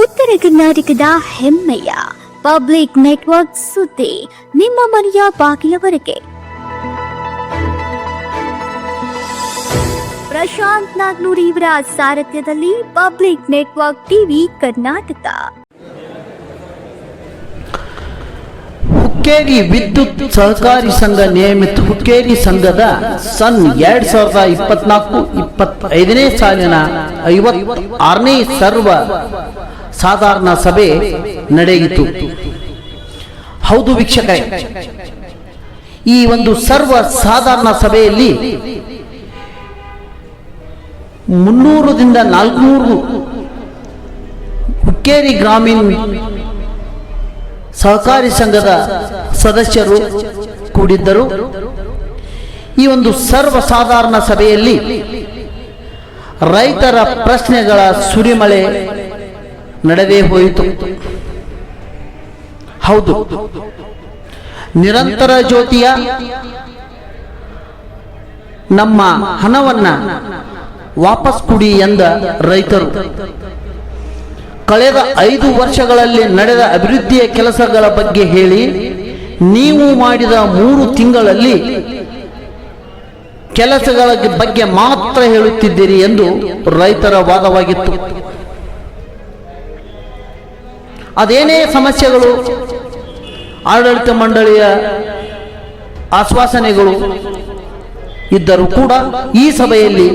ಉತ್ತರ ಕರ್ನಾಟಕದ ಹೆಮ್ಮೆಯ ಪಬ್ಲಿಕ್ ನೆಟ್ವರ್ಕ್ ಸುದ್ದಿ ನಿಮ್ಮ ಮನೆಯ ಬಾಗಿಲವರೆಗೆ. ಪ್ರಶಾಂತ್ ನಾಗ್ನೂರ್ ಇವರ ಸಾರಥ್ಯದಲ್ಲಿ public network TV Karnataka. Hukkeri ವಿದ್ಯುತ್ ಸಹಕಾರಿ ಸಂಘ ನಿಯಮಿತ ಹುಕ್ಕೇರಿ ಸಂಘದ ಸನ್ 2024-25ನೇ ಸಾಲಿನ 56ನೇ ಸರ್ವ ಸಾಧಾರಣ ಸಭೆ ನಡೆಯಿತು. ಹೌದು ವೀಕ್ಷಕರೇ, ಈ ಒಂದು ಸರ್ವ ಸಾಧಾರಣ ಸಭೆಯಲ್ಲಿ 300ರಿಂದ 400 ಹುಕ್ಕೇರಿ ಗ್ರಾಮೀಣ ಸಹಕಾರಿ ಸಂಘದ ಸದಸ್ಯರು ಕೂಡಿದ್ದರು. ಈ ಒಂದು ಸರ್ವ ಸಾಧಾರಣ ಸಭೆಯಲ್ಲಿ ರೈತರ ಪ್ರಶ್ನೆಗಳ ಸುರಿಮಳೆ ನಡೆದೇ ಹೋಯಿತು. ಹೌದು, ನಿರಂತರ ಜ್ಯೋತಿಯ ನಮ್ಮ ಹಣವನ್ನ ವಾಪಸ್ ಕೊಡಿ ಎಂದ ರೈತರು ಕಳೆದ 5 ವರ್ಷಗಳಲ್ಲಿ ನಡೆದ ಅಭಿವೃದ್ಧಿಯ ಕೆಲಸಗಳ ಬಗ್ಗೆ ಹೇಳಿ, ನೀವು ಮಾಡಿದ 3 ತಿಂಗಳಲ್ಲಿ ಕೆಲಸಗಳ ಬಗ್ಗೆ ಮಾತ್ರ ಹೇಳುತ್ತಿದ್ದೀರಿ ಎಂದು ರೈತರ ವಾದವಾಗಿತ್ತು. ಅದೇನೇ ಸಮಸ್ಯೆಗಳು, ಆಡಳಿತ ಮಂಡಳಿಯ ಆಶ್ವಾಸನೆಗಳು ಇದ್ದರೂ ಕೂಡ ಈ ಸಭೆಯಲ್ಲಿ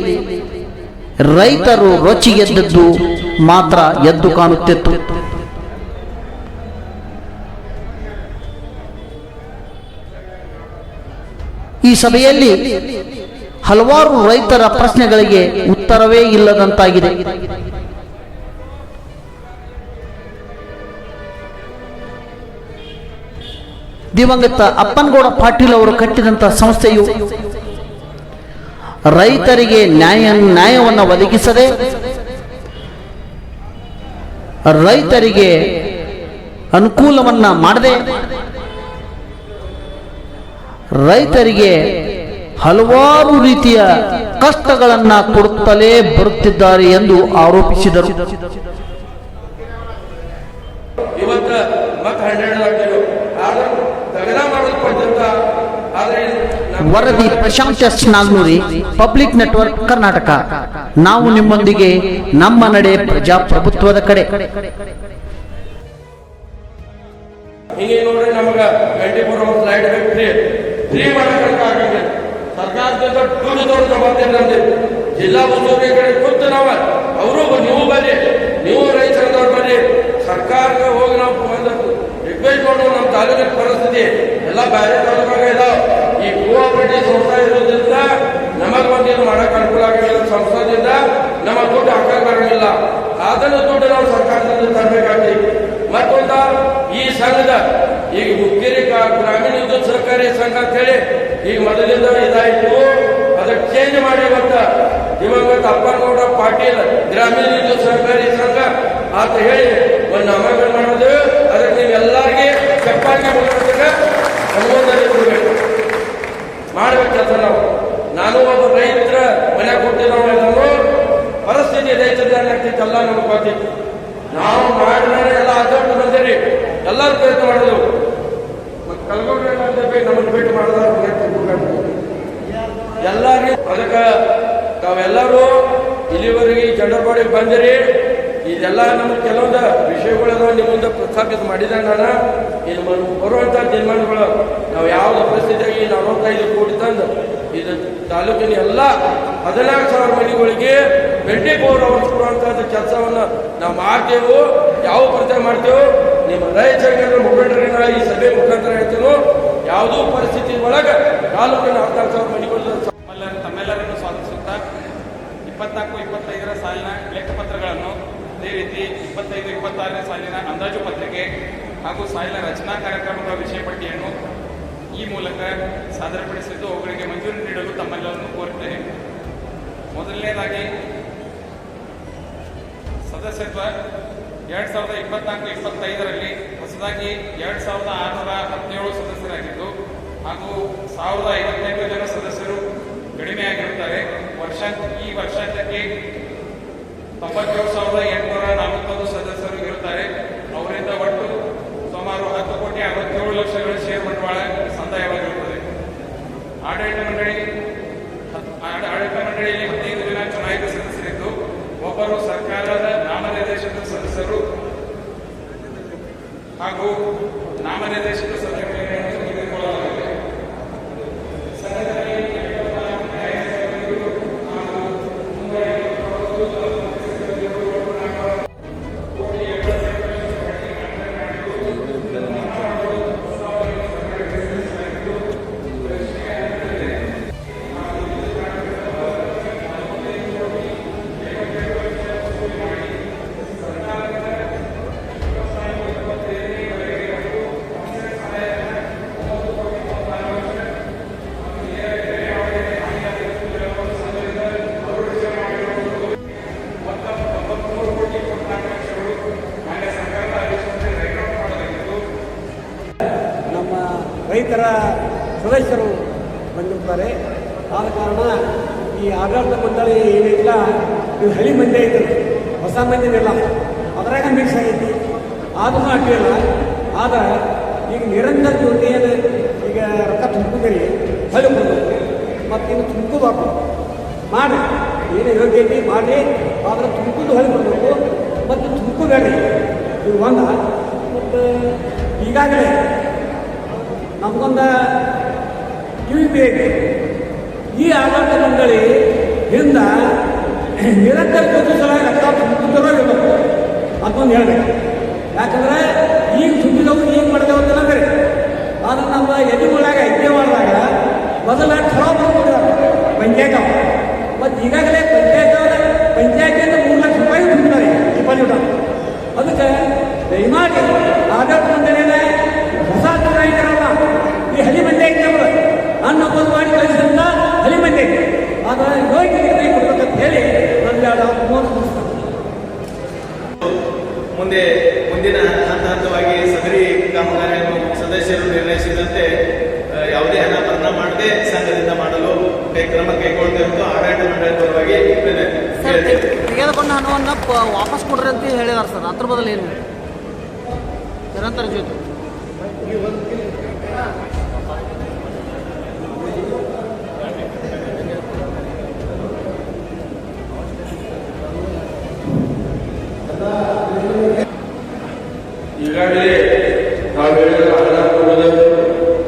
ರೈತರು ರೊಚ್ಚಿಗೆದ್ದದ್ದು ಮಾತ್ರ ಎದ್ದು ಕಾಣುತ್ತಿತ್ತು. ಈ ಸಭೆಯಲ್ಲಿ ಹಲವಾರು ರೈತರ ಪ್ರಶ್ನೆಗಳಿಗೆ ಉತ್ತರವೇ ಇಲ್ಲದಂತಾಗಿದೆ. ದಿವಂಗತ ಅಪ್ಪನಗೌಡ ಪಾಟೀಲ್ ಅವರು ಕಟ್ಟಿದಂತಹ ಸಂಸ್ಥೆಯು ರೈತರಿಗೆ ನ್ಯಾಯವನ್ನು ಒದಗಿಸದೆ ರೈತರಿಗೆ ಅನುಕೂಲವನ್ನ ಮಾಡದೆ ರೈತರಿಗೆ ಹಲವಾರು ರೀತಿಯ ಕಷ್ಟಗಳನ್ನ ಕೊಡುತ್ತಲೇ ಬರುತ್ತಿದ್ದಾರೆ ಎಂದು ಆರೋಪಿಸಿದರು. ವರದಿ Prashant S Nagnuri, public network Karnataka. ನಾವು ನಿಮ್ಮೊಂದಿಗೆ, ನಮ್ಮ ನಡೆ ಪ್ರಜಾಪ್ರಭುತ್ವದ ಕಡೆ. ಹಿಂಗೆ ನೋಡ್ರಿ, ನಮಗ 24 ಅವರ್ಸ್ ಲೈಟ್ ಫ್ರೀ ಮಾಡಕ್ಕಾಗಂಗಿಲ್ಲ. ಸರ್ಕಾರದಿಂದ ದುಡ್ಡು ದೊಡ್ಡ ಜವಾಬ್ದಾರಿ ನಮ್ದು. ಜಿಲ್ಲಾ ಉಸ್ತುವಾರಿ ಕಡೆ ಕೂತು ನಾವು ಅವರು ನೀವು ಬರ್ರಿ, ನೀವು ರೈತರದವ್ರು ಬರ್ರಿ, ಸರ್ಕಾರಕ್ಕೆ ಹೋಗಿ ನಾವು ರಿಕ್ವೆಸ್ಟ್ ಮಾಡೋದು. ನಮ್ಮ ತಾಲೂಕಿನ ಪರಿಸ್ಥಿತಿ ಎಲ್ಲ ಬೇರೆ ತಾಲೂಕಾಗ ಇದಾವ. ಈ ಕೋಆಪರೇಟಿವ್ ಸಂಸ್ಥೆ ಇರೋದ್ರಿಂದ ನಮಗ್ ಬಂದು ಮಾಡಕ್ ಅನುಕೂಲ ಆಗಿಲ್ಲ. ಸಂಸ್ಥೆದಿಂದ ನಮ್ಮ ದುಡ್ಡು ಹಾಕಕ್ ಬರಂಗಿಲ್ಲ. ಅದನ್ನು ದುಡ್ಡು ನಾವು ಸರ್ಕಾರದಿಂದ ತರಬೇಕಾಗ್ತದೆ. ಮತ್ತೊಂದ ಈ ಸಂಘದ ಈಗ ಹುಕ್ಕೇರಿ ಗ್ರಾಮೀಣ ವಿದ್ಯುತ್ ಸಹಕಾರಿ ಸಂಘ ಅಂತ ಹೇಳಿ ಈಗ ಮೊದಲಿಂದ ಇದಾಯಿತು. ಅದಕ್ಕೆ ಚೇಂಜ್ ಮಾಡಿ ಇವತ್ತ ದಿವಂಗತ ಅಪ್ಪನಗೌಡ ಪಾಟೀಲ್ ಗ್ರಾಮೀಣ ವಿದ್ಯುತ್ ಸಹಕಾರಿ ಸಂಘ ಅಂತ ಹೇಳಿ ಒಂದು ನಾಮಕರಣ ಮಾಡೋದು. ಅದಕ್ಕೆ ನೀವೆಲ್ಲರಿಗೆ ಚಪ್ಪಾಗಿ ಅನುಮೋದನೆ ಕೊಡಬೇಕು, ಮಾಡ್ಬೇಕು ಕೆಲಸ. ನಾನು ಒಬ್ಬ ರೈತರ ಮನೆ ಕೊಟ್ಟಿದ್ದವ, ಪರಿಸ್ಥಿತಿ ರೈತರಿಗೆ ಏನಾಗ್ತಿತ್ತಲ್ಲ ನಮ್ಗೆ ಗೊತ್ತಿತ್ತು. ನಾವು ಮಾಡಿದ್ರೆ ಎಲ್ಲ ಅಡ್ಡಾಡ್ತು ಬಂದಿರಿ, ಎಲ್ಲರೂ ಪ್ರಯತ್ನ ಮಾಡೋದು. ಕಲ್ಗೊಂಡ್ರೆ ನಮ್ಮನ್ನು ಭೇಟಿ ಮಾಡಿದ ಎಲ್ಲರಿಗೂ ಅದಕ್ಕೆ ತಾವೆಲ್ಲರೂ ಇಲ್ಲಿವರೆಗೆ ಜನರೊಳಗೆ ಬಂದಿರಿ. ಇದೆಲ್ಲ ನಮ್ಗೆ ಕೆಲವೊಂದು ವಿಷಯಗಳದ ನಿಮ್ಮ ಮುಂದೆ ಪ್ರಸ್ತಾಪಿತ ಮಾಡಿದೆ. ನಾನು ಇನ್ನು ಬರುವಂಥ ದಿನಮಾನಗಳು ನಾವು ಯಾವ್ದು ಪರಿಸ್ಥಿತಿಯಾಗಿ 45 ಕೋಟಿ ತಂದು ಇದು ತಾಲೂಕಿನ ಎಲ್ಲ 14,000 ಮನೆಗಳಿಗೆ 24 ಅವರ್ಸ್ ಕೊಡುವಂಥದ್ದು ಕೆಲಸವನ್ನು ನಾವು ಮಾಡ್ತೇವೆ. ಯಾವ ಪ್ರಚಾರ ಮಾಡ್ತೇವೆ, ನಿಮ್ಮ ರೈತ ಸಂಘದ ಮುಖಂಡರಿನ ಈ ಸಭೆ ಮುಖಾಂತರ ಹೇಳ್ತೇವೆ. ಯಾವುದೋ ಪರಿಸ್ಥಿತಿ ಒಳಗೆ ತಾಲೂಕಿನ 14,000 ಮನೆಗಳು ತಮ್ಮೆಲ್ಲರನ್ನು ಸ್ವಾಗತಿಸುತ್ತಾ 24-25ರ ಸಾಲಿನ ಲೆಕ್ಕಪತ್ರಗಳನ್ನು, ಅದೇ ರೀತಿ 25-26ನೇ ಸಾಲಿನ ಅಂದಾಜು ಪತ್ರಿಕೆ ಹಾಗೂ ಸಾಲಿನ ರಚನಾ ಕಾರ್ಯಕ್ರಮಗಳ ವಿಷಯ ಪಟ್ಟಿಯನ್ನು ಈ ಮೂಲಕ ಸಾದರಪಡಿಸಿದ್ದು ಅವುಗಳಿಗೆ ಮಂಜೂರು ನೀಡಲು ತಮ್ಮೆಲ್ಲರನ್ನು ಕೋರುತ್ತೇನೆ. ಮೊದಲನೇದಾಗಿ ಸದಸ್ಯತ್ವ 2024-25ರಲ್ಲಿ ಹೊಸದಾಗಿ 2,617 ಸದಸ್ಯರಾಗಿದ್ದು ಹಾಗೂ 1,058 ಜನ ಸದಸ್ಯರು ಕಡಿಮೆಯಾಗಿರುತ್ತಾರೆ. ಈ ವರ್ಷಕ್ಕೆ 97,804 ನಾಮನಿರ್ದೇಶಿತ ಸದಸ್ಯರು ಹಾಗೂ ನಾಮನಿರ್ದೇಶಿತ ಸದಸ್ಯರಿಗೆ ತೆಗೆದುಕೊಳ್ಳಲಾಗಿದೆ. ಸಂಘಟನೆ ನಮ್ಮ ರೈತರ ಸದಸ್ಯರು ಬಂದಿರ್ತಾರೆ. ಆದ ಕಾರಣ ಈ ಆಡಳಿತ ಮಂಡಳಿ ಏನಿಲ್ಲ ಇದು ಹಳಿ ಮಂದಿ ಐತೆ, ಹೊಸ ಮಂದಿನಿಲ್ಲ, ಅದರಾಗ ಮಿಕ್ಸ್ ಆಗೈತಿ. ಆದ್ರೂ ಅಡ್ಡಿಲ್ಲ. ಆದ್ರೆ ಈಗ ನಿರಂತರ ಜೊತೆಯನ್ನು ಈಗ ರೊಕ್ಕ ತುಂಬಿದ್ರಿ ಹಳಿ ಕೊಡಬೇಕು, ಮತ್ತು ಇನ್ನು ತುಂಬಿಕೋಬಾರ್ದು ಮಾಡಿ ಏನು ಯೋಗ್ಯತೆ ಮಾಡಿ. ಆದರೆ ತುಂಬಿದು ಹಳಿ ಕೊಡಬೇಕು ಮತ್ತು ತುಂಬಿಕೋಬೇಡಿ. ಇದು ಒಂದು. ಮತ್ತು ಈಗಾಗಲೇ ನಮಗೊಂದು ಕಿವಿ ಈ ಆಡಳಿತ ಮಂಡಳಿ ಹಿಂದ ನಿರಂತರ ಸಲ ರಕ್ತ ತುಂಬಿದರೋ ಇರಬೇಕು ಅದೊಂದು ಹೇಳಬೇಕು. ಯಾಕಂದ್ರೆ ಈಗ ತುಂಬಿದವು ಈಗ ಮಾಡಿದೆವು ಅಂತ ಬೇರೆ. ಆದರೆ ನಮ್ಮ ಎದುರುಗಳಾಗ ಯಜ್ಞ ಮಾಡಿದಾಗ ಮೊದಲ ಖರಾಬ್ ಪಂಚಾಯತ್ ಅವ, ಮತ್ತು ಈಗಾಗಲೇ ಪಂಚಾಯತಿಯಿಂದ 3 ಲಕ್ಷ ರೂಪಾಯಿ ತುಂಬಿದ್ದಾರೆ ಈ ಪಂಚಾಯತ್. ಅದಕ್ಕೆ ದಯಮಾಡಿ ಆಡಳಿತ ಮಂಡಳಿಯ ಹೊಸ ಚುನಾಯಿತರಲ್ಲ, ಈ ಹಳಿ ಮಂದಿ ಐತೆ ಅವರು ಅನ್ನೋದು ಮಾಡಿ ಕಳಿಸಿದಂತ ಹಳಿ ಮಂದಿ ಐತೆ. ಆದರೆ ಯೋಗ್ಯತೆ ಕೈ ಕೊಡ್ಬೇಕಂತ ಹೇಳಿ ಮುಂದಿನ ಹಂತವಾಗಿ ಸದರಿ ಕಾಮಗಾರಿಯನ್ನು ಸದಸ್ಯರು ನಿರ್ಣಯಿಸಿದಂತೆ ಯಾವುದೇ ಅನಾವರಣ ಮಾಡದೆ ಸಂಘದಿಂದ ಮಾಡಲು ಕ್ರಮ ಕೈಗೊಳ್ಳಬೇಕು ಆಡಳಿತ ಮಂಡಳಿ ಪರವಾಗಿ ತೆಗೆದುಕೊಂಡ ಹಣವನ್ನು ವಾಪಸ್ ಕೊಡ್ರಿ ಅಂತ ಹೇಳಿದಾರೆ ಸರ್. ಅದ್ರ ಬದಲು ಏನು ನಿರಂತರ ಜೊತೆ ಈಗಾಗಲೇ ನಾವು ಹೇಳಿದ ಹಣ ಕೊಡೋದು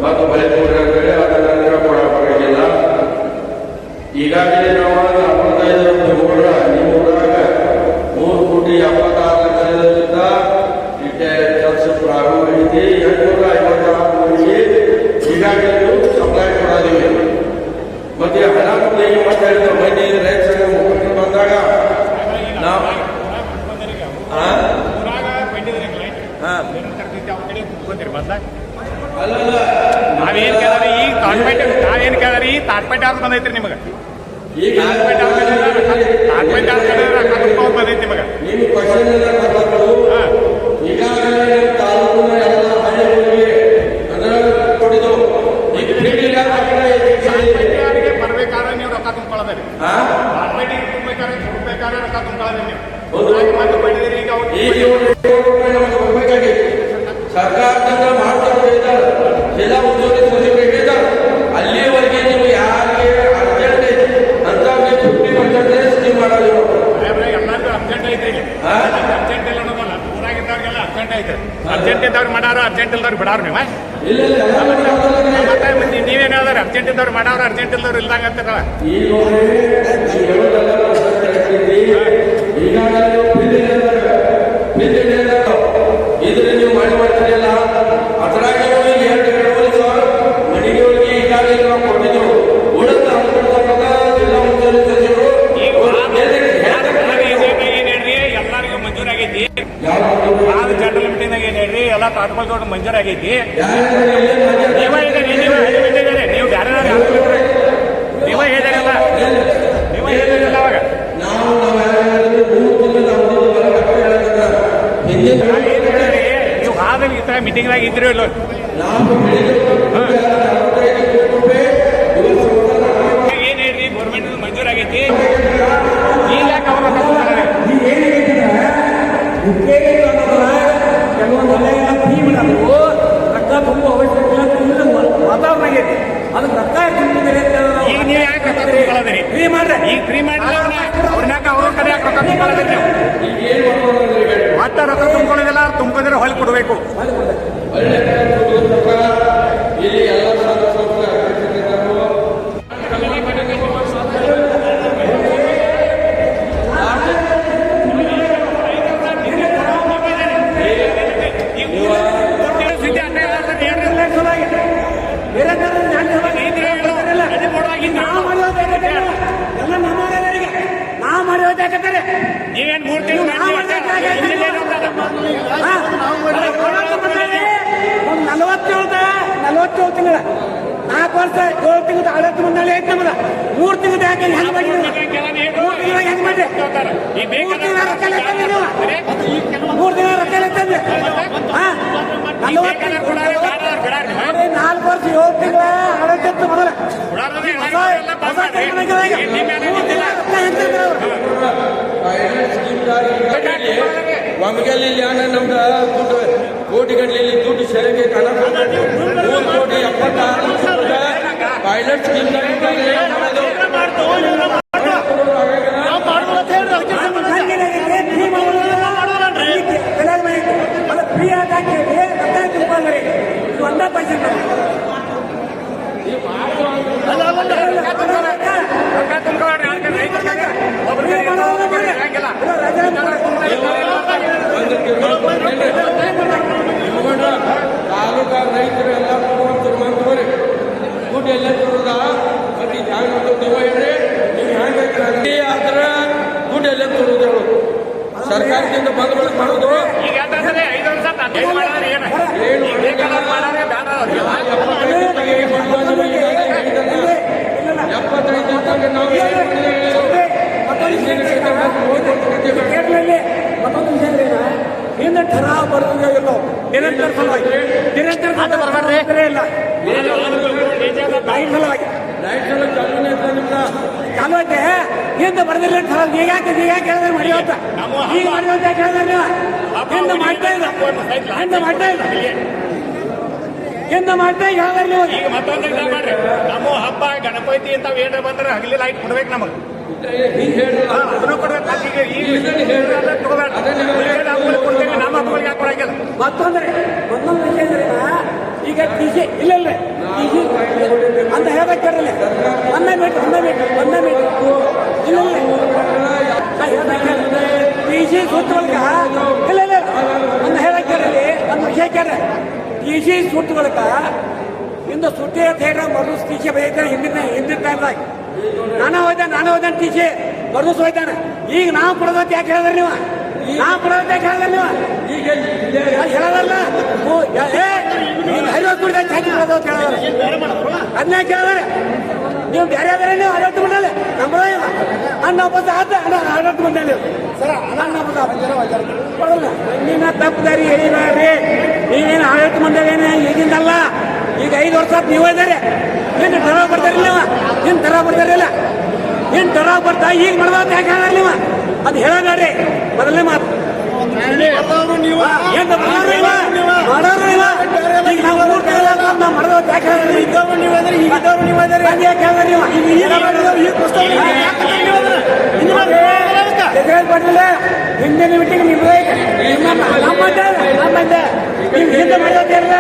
ಮತ್ತು ಬಲೆ ಕೊಡ್ರಿ ಅದನ್ನ ಕೊಡಬೇಕಾಗಿಲ್ಲ. ಈಗಾಗಲೇ ನಾವು 45 ಮೂರ ನಿಮ್ಮ ಊರಾಗ 3,76,00,000 ಇಟ್ಟೆ ಕೆಲಸ ಪ್ರಾರಂಭ ಐತಿ. 856 ಕೋಟಿಗೆ ಈಗಾಗಲೇ ಸಪ್ಲೈ ಕೊಡೋದಿವೆ. ಮತ್ತೆ ಹಣ ಈಗ ಮಾತಾಡಿದ ಮಂದಿ ರೈತ ಸಂಘ ಮುಖಂಡರು ಬಂದಾಗ ನಾವು ನಾವೇನ್ ಕೇಳ್ರಿ ಈಗ ನಾವೇನ್ ಕೇಳ್ರಿ ಈ ತಾಟ್ಪೇಟೆ ಅವ್ರು ಬಂದೈತ್ರಿ ನಿಮಗೆ. ಈಗ ಬಂದೈತಿ ನಿಮಗೆ. ನಿಮ್ಮ ಕ್ವಶನ್ ಈಗಾಗಲೇ ತಾಲೂಕಿನ ಎಲ್ಲ ಹಳ್ಳಿಗಳಿಗೆ ಕೊಡಿದು ಈಗ ಬರ್ಬೇಕಾದ್ರೆ ನೀವು ರೊಕ್ಕ ತುಂಬ್ಕೊಳ್ಳೋದ್ರಿ. ತಾಟ್ಪೇಟೆಗೆ ತುಂಬಬೇಕಾದ್ರೆ ರೊಕ್ಕ ತುಂಬ್ಕೊಳ್ಳೋದ್ರಿ ನೀವು. ಸರ್ಕಾರದಿಂದ ಮಾಡ್ತಾರೆ ಜಿಲ್ಲಾ ಉದ್ಯೋಗ ಸಚಿವರಿಗೆ ಹೇಳಿದ್ದಾರೆ. ಅಲ್ಲಿಯವರೆಗೆ ನೀವು ಯಾರಿಗೆ ಅರ್ಜೆಂಟ್ ಐತಿ ಅಂತ 50% ಸ್ಕೀಮ್ ಮಾಡೋದು ಎಲ್ಲರಿಗೂ ಅರ್ಜೆಂಟ್ ಐತಿ. ಅರ್ಜೆಂಟ್ ಇಲ್ಲ ಅನ್ನೋದಲ್ಲ, ಊರಾಗಿದ್ದವ್ರಿಗೆಲ್ಲ ಅರ್ಜೆಂಟ್ ಐತೆ. ಅರ್ಜೆಂಟ್ ಇದ್ದವ್ರು ಮಾಡಾರ, ಅರ್ಜೆಂಟ್ ಇಲ್ದವ್ರು ಬಿಡಾರ ನೀವು. ಮತ್ತೆ ನೀವೇನು ಹೇಳಿದ್ರೆ ಅರ್ಜೆಂಟ್ ಇದ್ದವ್ರು ಮಾಡಾರ, ಅರ್ಜೆಂಟ್ ಇಲ್ದವ್ರು ಇಲ್ದಂಗ ಅಂತಾರಲ್ಲ. ಇದ್ರೆ ನೀವು ಮಾಡ್ತೀರಲ್ಲ ಅದರಾಗ 2 ಮನೆಗಳಿಗೆ ಈಗಾಗಲೇ ನಾವು ಕೊಟ್ಟಿದ್ದೆವು. ಉಳಿದ ಜಿಲ್ಲಾ ಉಸ್ತುವಾರಿ ಸಚಿವರು ಏನ್ ಹೇಳ್ರಿ ಎಲ್ಲರಿಗೂ ಮಂಜೂರಾಗೈತಿ. ಆದ ಜನರಲ್ ಮೀಟಿಂಗ್ನಾಗ ಏನ್ ಹೇಳ್ರಿ ಎಲ್ಲ ತಾಟ್ಕೊಳ್ ದೊಡ್ಡ ಮಂಜೂರಾಗೈತಿ. ನೀವು ಹೇಳಿದಾರೆ ನೀವು ಬೇರೆ ನೀವ ಹೇಳಿದಾರಲ್ಲ ಅವಾಗ ನೀವು ಆದ ಈ ತರ ಮೀಟಿಂಗ್ನಾಗ ಇದ್ರೂ ಇಲ್ಲ. ಏನ್ ಹೇಳ್ರಿ ಗೌರ್ಮೆಂಟ್ ಮಂಜೂರಾಗೈತಿ. ಈಗ ಯಾಕೆ ಅವ್ರ ಕೆಲವೊಂದು ಫ್ರೀ ಮಾಡೋದು ರೊಕ್ಕ ತುಂಬ ಅವಶ್ಯಕತೆ ವಾತಾವರಣ ಆಗೈತಿ. ಅದಕ್ಕೆ ರೊಕ್ಕ ತುಂಬಿದ್ರೆ ಈಗ ನೀವು ಯಾಕೆ ರೊಕ್ಕ ತುಂಬಿಕೊಳ್ಳೋದ್ರಿ? ಫ್ರೀ ಮಾಡ್ರಿ. ಈಗ ಫ್ರೀ ಮಾಡಿಲ್ಲ ಅವ್ರನ್ನ ಅವ್ರ ಕಡೆ ಯಾಕೆ ರೊಕ್ಕ ತುಂಬಿಕೊಳ್ಳೋದ್ರಿ ನೀವು? ಕೊಡಬೇಕು. ಒಳ್ಳೆ ಇಲ್ಲಿ ಎಲ್ಲ ಸಂಸ್ಥೆಗಳ ಅಧ್ಯಕ್ಷರಿದ್ದಾರೆ. ನೀವೇನ್ 3 ತಿಂಗಳು 47 ತಿಂಗಳ 4 ವರ್ಷ 7 ತಿಂಗಳ ಆಡಳಿತ ಮಂಡಳಿ ಐತೆ ನಮ್ದು. 3 ತಿಂಗಳ ಯಾಕೆ ಹೆಂಗ್ ಮಾಡಿ 3 ತಿಂಗಳ ಹೆಂಗ್ ಮಾಡಿ 3 ತಿಂಗಳ ರೊಕ್ಕ ಲೆಕ್ಕಂದ್ರೆ 3 ತಿಂಗಳ ರೊಕ್ಕ ಲೆಕ್ಕಂದ್ರೆ 4 ವರ್ಷ 7 ತಿಂಗಳ ಆಡಳಿತ ಇತ್ತು ಮೊದಲ. ಒಮ್ಮೆಗೆ ನಮ್ದು ದುಡ್ಡು ಕೋಟಿಗಟ್ಟಲೆ ದುಡ್ಡು ಸೆರೆಗೆ 3 ಕೋಟಿ 76 ಲಕ್ಷ ಪೈಲಟ್ ಸ್ಕೀಮ್ ಫ್ರೀ ಆಗಿ ಒಂದೇ ಪೈಸೆ ತಾಲೂಕಾ ರೈತರು ಎಲ್ಲ ಮಂತ್ರಿ ದುಡ್ಡು ಎಲ್ಲ ತರೋದ ಮತ್ತೆ ಹ್ಯಾಂಗ ನೀವು ಹೇಳ್ರಿ ನೀವು ಹ್ಯಾಂಗ ಆದ್ರ ದುಡ್ಡು ಎಲ್ಲ ತರೋದು ಸರ್ಕಾರದಿಂದ ಬಂದ್ ಮಾಡೋದು ಮತ್ತೊಂದು ವಿಷಯ ಹಿಂದೆ ಠರಾವ್ ಬರೋದಿಲ್ಲ ನಿರಂತರ ಸಲುವಾಗಿ ನಿರಂತರ ಇಲ್ಲ ಚಾಲು ಐತೆ ಹಿಂದೆ ಬರೆದಿಲ್ಲ ಠರಾವ್ ಈಗ ಹೇಳಿದ್ರೆ ಮರೆಯೋತ ಈಗ ಮರೆಯೋತ ಹೇಳಿದ್ರೆ ನೀವು ಹಿಂದೆ ಮಾಡ್ತಾ ಇಲ್ಲ ಹಿಂದೆ ಮಾಡ್ತಾ ಇಲ್ಲ ಹಿಂದೆ ಮಾಡ್ತಾ ಹೇಳಿದ್ರೆ ನೀವು ಈಗ ಮತ್ತೊಂದು ಮಾಡ್ರಿ ನಮ್ಮ ಹಬ್ಬ ಗಣಪತಿ ಅಂತ ಏನಾರ ಬಂದ್ರೆ ಹಗಲಿ ಲೈಟ್ ಕೊಡ್ಬೇಕು ನಮಗೆ ಅದನ್ನು ಕೊಡ್ಬೇಕು. ನಮ್ಮ ಹಬ್ಬಗಳಿಗೆ ಯಾಕೆ ಕೊಡಂಗಿಲ್ಲ. ಮತ್ತೊಂದು ವಿಷಯ ಈಗ ಟಿಸಿ ಇಲ್ಲ ಟಿಸಿ ಅಂತ ಹೇಳ್ಬೇಕಾರಲ್ಲ ಒಂದೇ ಮೀಟರ್ ಇಲ್ಲ ಟಿಸಿ ಸುತ್ತೊಳಗ ಇಲ್ಲ ಒಂದು ಹೇಳಕ್ಕಾರಲ್ಲಿ ಒಂದು ವಿಷಯ ಕೇಳ ಟಿಸಿ ಸುತ್ತೊಳಗ ಇಂದು ಸುಟ್ಟಿ ಅಂತ ಹೇಳಿ ಮರು ಟಿಸಿ ಬೈತಾರೆ ಹಿಂದಿನ ಟೈಮ್ದಾಗ ನಾನು ಹೋಯ್ತಾನೆ ಟಿಸಿ ಬರ್ದೂಸ್ ಹೋಯ್ತಾನೆ. ಈಗ ನಾವು ಕೊಡೋದಕ್ಕೆ ಯಾಕೆ ಹೇಳಿದ್ರಿ ನೀವು ನಾವು ಕೊಡೋದಕ್ಕೆ ಯಾಕೆ ಹೇಳಿದ್ರಿ ನೀವು ಈಗ ಹೇಳೋದಲ್ಲ ಅದನ್ನ ಕೇಳಿದ್ರೆ ನೀವು ಬೇರೆ ಆದರೆ ನೀವು ಆಡಳಿತ ಮಂಡಳಿ ನಮ್ಮದ ಅನ್ನ ಒಬ್ಬ ಆಡಳಿತ ಮಂಡಳಿ ಸರ ನಿನ್ನ ತಪ್ಪದಾರಿ ಹೇಳಿದ್ರಿ ನೀವೇನು ಆಡಳಿತ ಮಂಡಳಿ ಏನೇ ಈಗಿಂದಲ್ಲ ಈಗ 5 ವರ್ಷ ನೀವು ಇದ್ದಾರೆ ಏನು ತರ ಬರ್ತಾರಿಲ್ಲ ಏನು ತರ ಬರ್ತಾರಿಲ್ಲ ಏನು ತರ ಬರ್ತಾ ಈಗ ಮಾಡ್ದ ಯಾಕೆ ಹೇಳಿದ್ರಿ ನೀವು ಅದು ಹೇಳೋದ್ರಿ ಮೊದಲನೇ ಮಾತು ಮಾಡೋರು ನೀವು ಈಗ ನಾವು ಮಾಡೋದು ಯಾಕೆ ಹಿಂದಿನ ಮೀಟಿಂಗ್ ನಿಮ್ದು ಹಿಂದೆ ಮಾಡೋದಿಲ್ಲ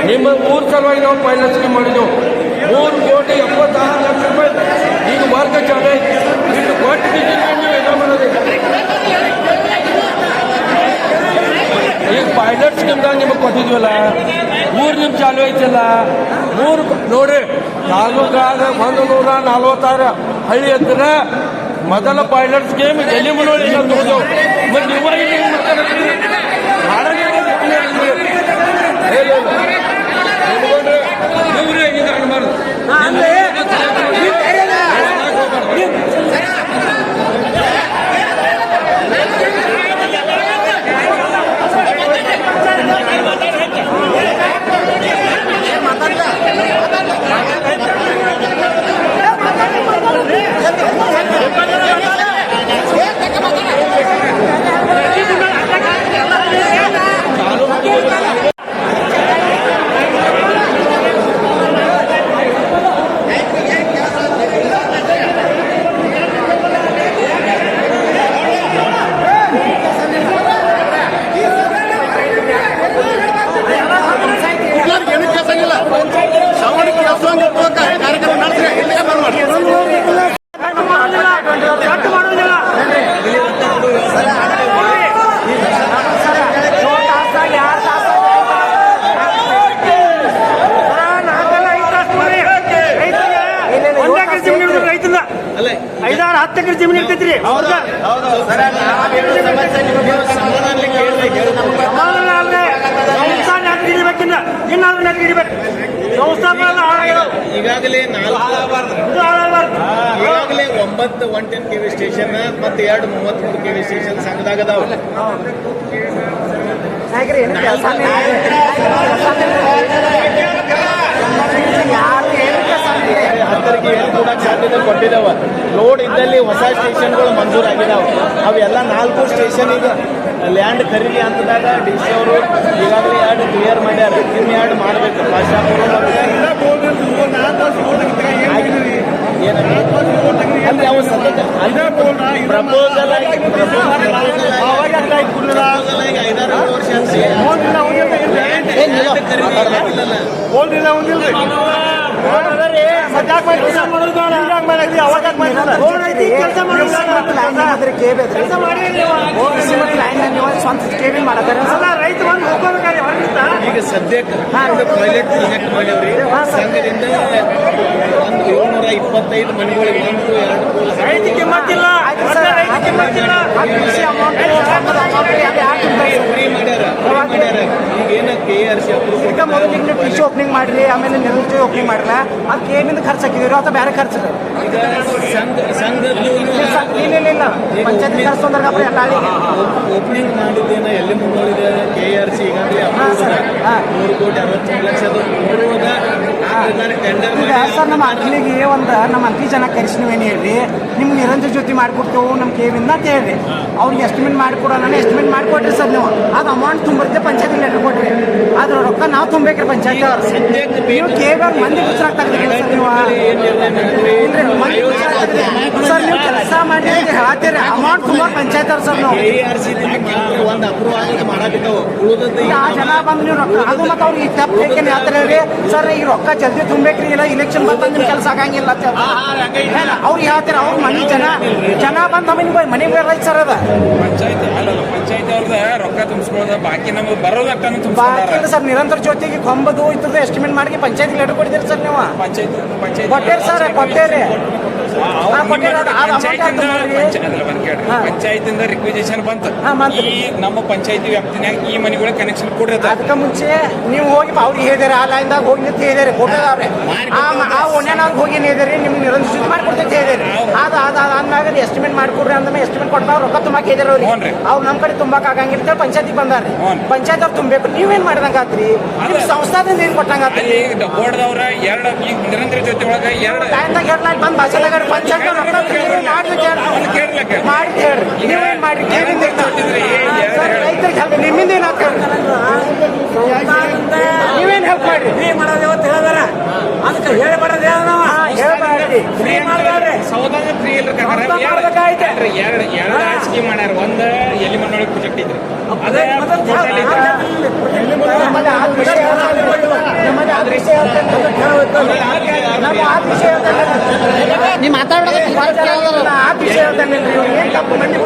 ನಿಮ್ಮ ಊರ್ ಸಲುವಾಗಿ ನಾವು ಪೈಲಟ್ ಸ್ಕೀಮ್ ಮಾಡಿದೆವು 3 ಕೋಟಿ 76 ಲಕ್ಷ ರೂಪಾಯಿ ಈಗ ಮಾರ್ಗ ಚಾಲೆ ಇಟ್ಟು ಕೊಟ್ಟು ನೀವು ಎಲ್ಲ ಮಾಡೋದಿಲ್ಲ ಪೈಲಟ್ ಸ್ಕೀಮ್ದಾಗ ನಿಮಗೆ ಕೊಟ್ಟಿದ್ವಲ್ಲ 3 ನಿಮಿಷ ಚಾಲು ಐತಿಲ್ಲ 3 ನೋಡ್ರಿ ತಾಲೂಕಾಗ 146 ಹಳ್ಳಿ ಹತ್ತಿರ ಮೊದಲ ಪೈಲಟ್ ಸ್ಕೀಮ್ ಎಲ್ಲಿ ಮುನ್ನೋಳಿ ತಗೋದು ಮತ್ತು ನೀವು ಐದಾರು 10 ಎಕರೆ ಜಮೀನು ಇರ್ತೈತ್ರಿ ಅವ್ರದ ಈಗಾಗಲೇ 9 110 kV ಸ್ಟೇಷನ್ ಮತ್ತೆ 2 33 kV ಸ್ಟೇಷನ್ ಸಂಘದಾಗ ಅದಾವ. 10ಕ್ಕೆ ಕೂಡ ಸಾಧ್ಯತೆ ಕೊಟ್ಟಿದ್ದಾವ. ಲೋಡ್ ಇದ್ದಲ್ಲಿ ಹೊಸ ಸ್ಟೇಷನ್ಗಳು ಮಂಜೂರಾಗಿದ್ದಾವೆ. ಅವೆಲ್ಲ 4 ಸ್ಟೇಷನ್ ಈಗ ಲ್ಯಾಂಡ್ ಖರೀದಿ ಹಂತದಾಗ DC ಅವರು ಈಗಾಗಲೇ 2 ಕ್ಲಿಯರ್ ಮಾಡ್ಯಾರ. ಇನ್ನು 2 ಮಾಡಬೇಕು. ಭಾಷಾಪುರ ಅಂದ್ರೆ ಅವು ಸತತ ಪ್ರಪೋಸಲ್ ಆಗಿ 5-6 ವರ್ಷ ಈಗ ಸದ್ಯಕ್ಕೆ ಟಾಯ್ಲೆಟ್ ಕನೆಕ್ಟ್ ಮಾಡೇವ್ರಿ. ಸಂಘದಿಂದ 725 ಮನೆಗಳಿಗೆ 1-2 ಈಗ ಏನ KRC ಓಪನಿಂಗ್ ಮಾಡ್ರಿ, ಆಮೇಲೆ ನಿರ್ವಹಣೆ ಓಪನಿಂಗ್ ಮಾಡ್ರ ಅದು ಕೇಮಿಂದ ಖರ್ಚು ಹಾಕಿದಿರೋ ಅಥವಾ ಬೇರೆ ಖರ್ಚು ಈಗ ಸಂಘದ್ದು ಇಲ್ಲ ಪಂಚಾಯತ್ ಖರ್ಚು ಅಂದ್ರೆ ಓಪನಿಂಗ್ ಮಾಡಿದ್ದೇನ ಎಲ್ಲಿ ಮುಂದುವರಿದೆ KRC ಈಗಾಗಲೇ 3 ಕೋಟಿ 63 ಲಕ್ಷದ ಟೆಂಡರ್ ಸರ್. ನಮ್ಮ ಅಂಕಲಿಗೆ ನಮ್ಮ ಅಂಕಲಿ ಜನ ಕರೆಸಿನವೇನು ಹೇಳ್ರಿ, ನಿಮ್ಗೆ ನಿರಂಜನ ಜೊತೆ ಮಾಡಿಕೊಡ್ತೇವೆ ನಮ್ಮ ಕೇವಿಂದ ಅಂತ ಹೇಳ್ರಿ. ಅವ್ರಿಗೆ ಎಸ್ಟಿಮೇಟ್ ಮಾಡಿಕೊಡೋಣ, ಎಸ್ಟಿಮೇಟ್ ಮಾಡಿಕೊಡ್ರಿ ಸರ್. ನೀವು ಅದು ಅಮೌಂಟ್ ತುಂಬಿರುತ್ತೆ ಪಂಚಾಯತ್ ಲೆಟರ್ ಕೊಡ್ರಿ, ಅದ್ರ ರೊಕ್ಕ ನಾವು ತುಂಬೇಕ್ರಿ ಪಂಚಾಯತ್ ಅವ್ರು. ನೀವು ಕೇವಿ ಅವ್ರು ಮಂದಿ ಪುಸ್ತಕ ತೆಗೆದ್ರಿ ಸರ್. ನೀವು ಸರ್ ನೀವು ಕೆಲಸ ಮಾಡಿ ಹೇಳ್ತೀರಿ, ಅಮೌಂಟ್ ತುಂಬ ಪಂಚಾಯತ್ ಅವ್ರು ಸರ್. ನಾವು ಒಂದು ಅಪ್ರೂವ್ ಆಗೋದು ಮಾಡಾಕಿದ್ದಾವೆ. ಉಳಿದದ್ದು ಆ ಜನ ಬಂದು ನೀವು ರೊಕ್ಕ ಅದು ಮತ್ತು ಅವ್ರಿಗೆ ತಪ್ಪು ಹೇಗೆ ಹೇಳ್ತಾರೆ ಹೇಳ್ರಿ ಸರ್. ಈ ರೊಕ್ಕ ಜಲ್ದಿ ತುಂಬೇಕ್ರಿ, ಇಲ್ಲ ಇಲೆಕ್ಷನ್ ಬಂದು ನಿಮ್ಮ ಕೆಲಸ ಆಗಂಗಿಲ್ಲ ಅಂತ ಅವ್ರಿಗೆ ಹೇಳ್ತಾರೆ. ಅವ್ರು ಮನೆ ಜನ ಬಂದು ನಮಗೆ ಮನೆಗೆ ಬರಲ್ಲ ಸರ್. ಅದ ಪಂಚಾಯತ್ ಅವ್ರದ ರೊಕ್ಕ ತುಂಬಿಸ್ಕೊಳ್ಳೋದ ಬಾಕಿ ನಮಗೆ ಬರೋದಕ್ಕ ಬಾಕಿ ಸರ್. ನಿರಂತರ ಜೊತೆಗೆ ಕೊಂಬದು ಇದ್ರದ್ದು ಎಸ್ಟಿಮೇಟ್ ಮಾಡಿ ಪಂಚಾಯತ್ ಲೆಟರ್ ಕೊಡ್ತೀರಿ ಸರ್. ನೀವು ಕೊಟ್ಟೇರಿ ಸರ್, ಕೊಟ್ಟೇರಿ. ಪಂಚಾಯತಿಂದ ರಿಕ್ವಿಸಿಷನ್ ಬಂತು. ಈ ನಮ್ಮ ಪಂಚಾಯತಿ ವ್ಯಾಪ್ತಿನಾಗ ಈ ಮನೆಗಳ ಕನೆಕ್ಷನ್ ಕೊಡ್ರಿ. ಅದಕ್ಕೆ ಮುಂಚೆ ನೀವು ಹೋಗಿ ಅವ್ರಿಗೆ ಹೇಳಿದಾರೆ, ಆ ಲೈನ್ದಾಗ ಹೋಗಿ ನಿಂತು ಹೇಳಿದಾರೆ, ಕೊಟ್ಟದಾವ್ರೆ. ಆ ಒಣ್ಯಾನಾಗ ಹೋಗಿ ಹೇಳಿದಾರೆ, ನಿಮ್ಗೆ ನಿರಂತರ ಮಾಡ್ಕೊಡ್ತೈತೆ ಹೇಳಿದಾರೆ. ಅಂದಾಗ ಎಸ್ಟಿಮೇಟ್ ಮಾಡ್ಕೊಡ್ರಿ ಅಂದ ಎಸ್ಟಿಮೇಟ್ ಕೊಟ್ಟಾಗ ರೊಕ್ಕ ತುಂಬಾಕ್ ಹೇಳಿದಾರೆ ಅವ್ರಿಗೆ. ಅವ್ರು ನಮ್ಮ ಕಡೆ ತುಂಬಾಕ್ ಆಗಂಗಿರ್ತಾರೆ, ಪಂಚಾಯತಿಗೆ ಬಂದಾರೆ. ಪಂಚಾಯತ್ ಅವ್ರು ತುಂಬಬೇಕು. ನೀವೇನ್ ಮಾಡ್ದಂಗಾತ್ರಿ? ನಿಮ್ ಸಂಸ್ಥಾದಿಂದ ಏನ್ ಕೊಟ್ಟಂಗಾತ್ರಿ? ಬೋರ್ಡ್ದವ್ರ 2 ನಿರಂತರ ಜೊತೆ ಒಳಗ 2 ಲೈನ್ದಾಗ 2 ಲೈನ್ ಬಂದ್ ಭಾಷೆದಾಗ ಪಂಚಾಯತ್ ಮಾಡಿ ಹೇಳ್ರಿ. ನೀವೇನ್ ಮಾಡ್ರಿ? ರೈತರಿಗೆ ನಿಮ್ಮಿಂದ ಏನ್ ಆಗ್ತದೆ? ನೀವೇನ್ ಹೆಲ್ಪ್ ಮಾಡ್ರಿ? ಫ್ರೀ ಮಾಡೋದು ಇವತ್ತು ಹೇಳಿದಾರ, ಅದಕ್ಕೆ ಹೇಳಿ ಮಾಡೋದು ಹೇಳ್ಬೇಡ್ರಿ. ಫ್ರೀ ಮಾಡ್ಬೇಡ್ರಿ, ಸೌದಾನ ಫ್ರೀ ಇಲ್ರಿ. 2 ಸ್ಕೀಮ್ ಮಾಡ್ಯಾರ. ಒಂದು ಎಲ್ಲಿ ಮಣ್ಣೊಳಗೆ ಪ್ರಾಜೆಕ್ಟ್ ಇದ್ರಿ, ಅದೇ ನೀವು ಮಾತಾಡೋದು ಏನ್ ತಪ್ಪು ಮಂದಿ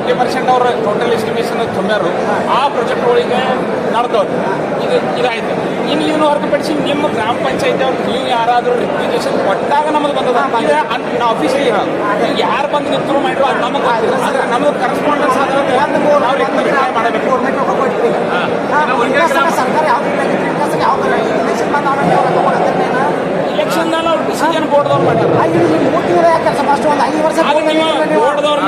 70% ಅವ್ರ ಟೋಟಲ್ ಎಸ್ಟಿಮೇಷನ್ ತುಂಬ್ಯಾರು ಆ ಪ್ರಾಜೆಕ್ಟ್ಗಳಿಗೆ ನಡೆದವ್ರು ಇದಾಯ್ತು. ಇನ್ನು ಇವನು ಹೊರತುಪಡಿಸಿ ನಿಮ್ಮ ಗ್ರಾಮ ಪಂಚಾಯತಿ ಅವ್ರು ನೀವು ಯಾರಾದರೂ ರಿಪ್ಲಿಕೇಶನ್ ಕೊಟ್ಟಾಗ ನಮಗೆ ಬಂದದ ನಾವು ಆಫೀಸಿಗೆ ಯಾರು ಬಂದು ನಿಂತರು ಮಾಡಿರೋ ಅದು ನಮಗೆ ಗೊತ್ತಿಲ್ಲ. ಆದರೆ ನಮಗೆ ಕರೆಸ್ಪಾಂಡೆನ್ಸ್ ಆದ್ರೆ ನಾವು ರಿಪ್ಲೈ ಮಾಡಬೇಕು. ಇಲೆಕ್ಷನ್ನಲ್ಲಿ ಅವ್ರು ಡಿಸಿಷನ್ ಬೋರ್ಡ್ದವ್ರು ಮಾಡ್ಯಾರ. ಬೋರ್ಡ್ದವ್ರು